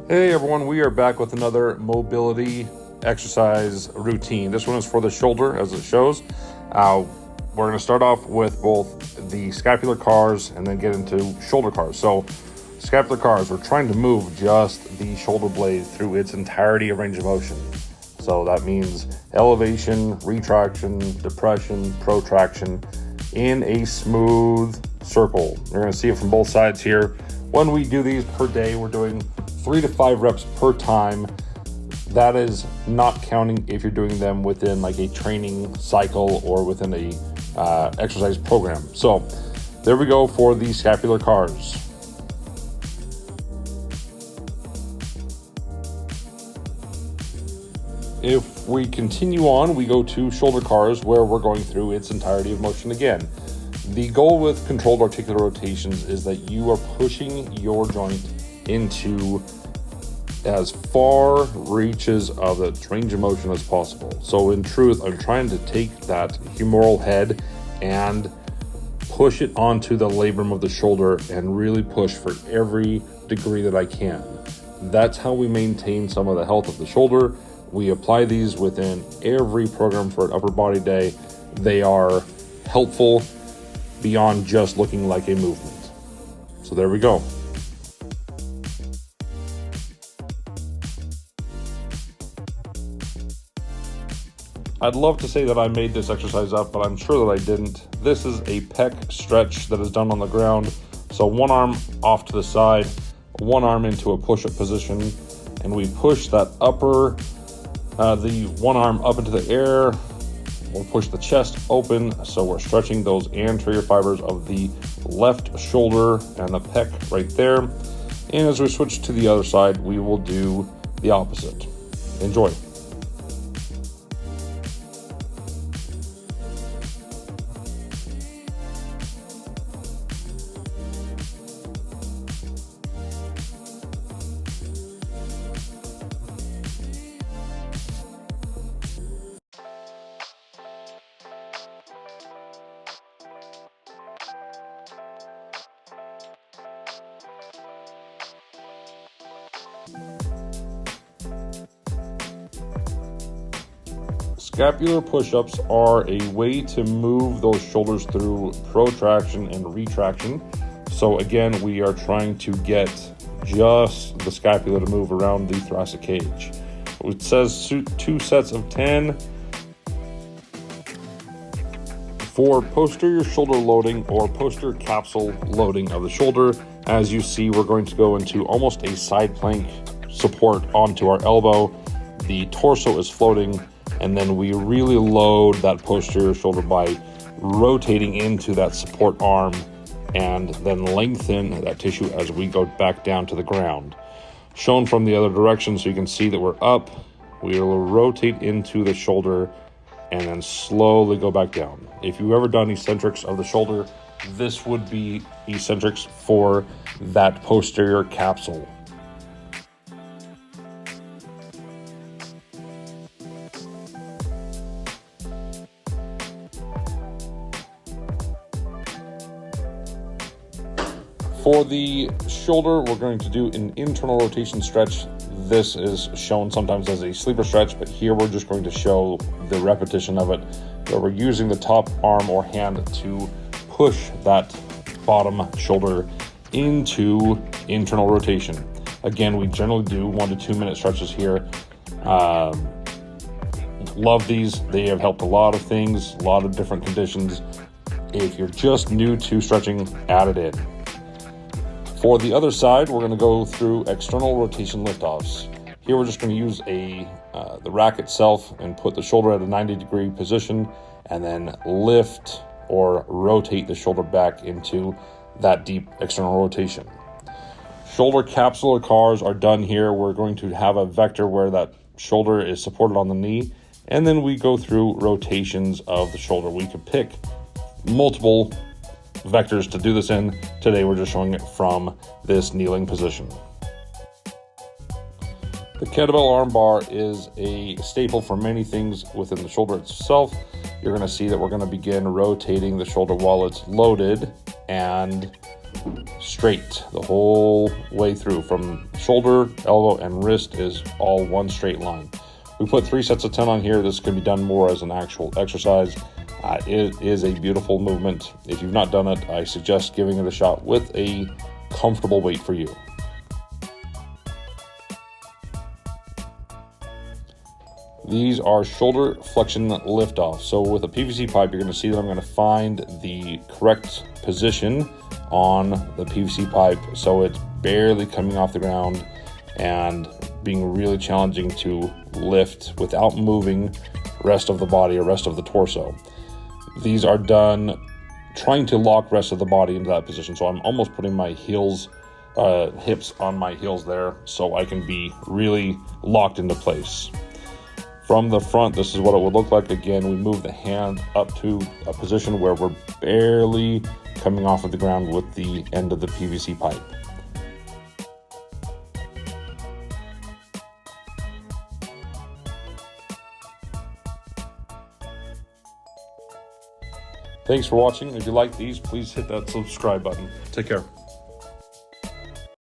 Hey everyone, we are back with another mobility exercise routine. This one is for the shoulder, as it shows. We're going to start off with both the scapular cars and then get into shoulder cars. So scapular cars, we're trying to move just the shoulder blade through its entirety of range of motion. So that means elevation, retraction, depression, protraction in a smooth circle. You're going to see it from both sides here. When we do these per day, we're doing 3 to 5 reps per time. That is not counting if you're doing them within like a training cycle or within a exercise program. So there we go for the scapular cars. If we continue on, we go to shoulder cars where we're going through its entirety of motion again. The goal with controlled articular rotations is that you are pushing your joint into as far reaches of the range of motion as possible. So in truth, I'm trying to take that humeral head and push it onto the labrum of the shoulder and really push for every degree that I can. That's how we maintain some of the health of the shoulder. We apply these within every program for an upper body day. They are helpful beyond just looking like a movement. So there we go. I'd love to say that I made this exercise up, but I'm sure that I didn't. This is a pec stretch that is done on the ground. So one arm off to the side, one arm into a push-up position, and we push that the one arm up into the air. We'll push the chest open, so we're stretching those anterior fibers of the left shoulder and the pec right there. And as we switch to the other side, we will do the opposite. Enjoy. Scapular push-ups are a way to move those shoulders through protraction and retraction. So again, we are trying to get just the scapula to move around the thoracic cage. It says 2 sets of 10 for posterior shoulder loading or posterior capsule loading of the shoulder. As you see, we're going to go into almost a side plank support onto our elbow. The torso is floating, and then we really load that posterior shoulder by rotating into that support arm and then lengthen that tissue as we go back down to the ground. Shown from the other direction so you can see that we're up. We will rotate into the shoulder and then slowly go back down. If you've ever done eccentrics of the shoulder, this would be eccentrics for that posterior capsule. For the shoulder, we're going to do an internal rotation stretch. This is shown sometimes as a sleeper stretch, but here we're just going to show the repetition of it, where we're using the top arm or hand to push that bottom shoulder into internal rotation. Again, we generally do 1 to 2 minute stretches here. Love these. They have helped a lot of things, a lot of different conditions. If you're just new to stretching, add it in. For the other side, we're going to go through external rotation liftoffs. Here we're just going to use the rack itself and put the shoulder at a 90-degree position and then lift or rotate the shoulder back into that deep external rotation. Shoulder capsular cars are done here. We're going to have a vector where that shoulder is supported on the knee, and then we go through rotations of the shoulder. We could pick multiple vectors to do this in. Today we're just showing it from this kneeling position. The kettlebell arm bar is a staple for many things within the shoulder itself. You're going to see that we're going to begin rotating the shoulder while it's loaded, and straight the whole way through. From shoulder, elbow, and wrist is all one straight line. We put 3 sets of 10 on here. This can be done more as an actual exercise. It is a beautiful movement. If you've not done it, I suggest giving it a shot with a comfortable weight for you. These are shoulder flexion lift-off. So with a PVC pipe, you're going to see that I'm going to find the correct position on the PVC pipe so it's barely coming off the ground and being really challenging to lift without moving rest of the body or rest of the torso. These are done trying to lock rest of the body into that position. So I'm almost putting my hips on my heels there so I can be really locked into place. From the front, this is what it would look like. Again, we move the hand up to a position where we're barely coming off of the ground with the end of the PVC pipe. Thanks for watching. If you like these, please hit that subscribe button. Take care.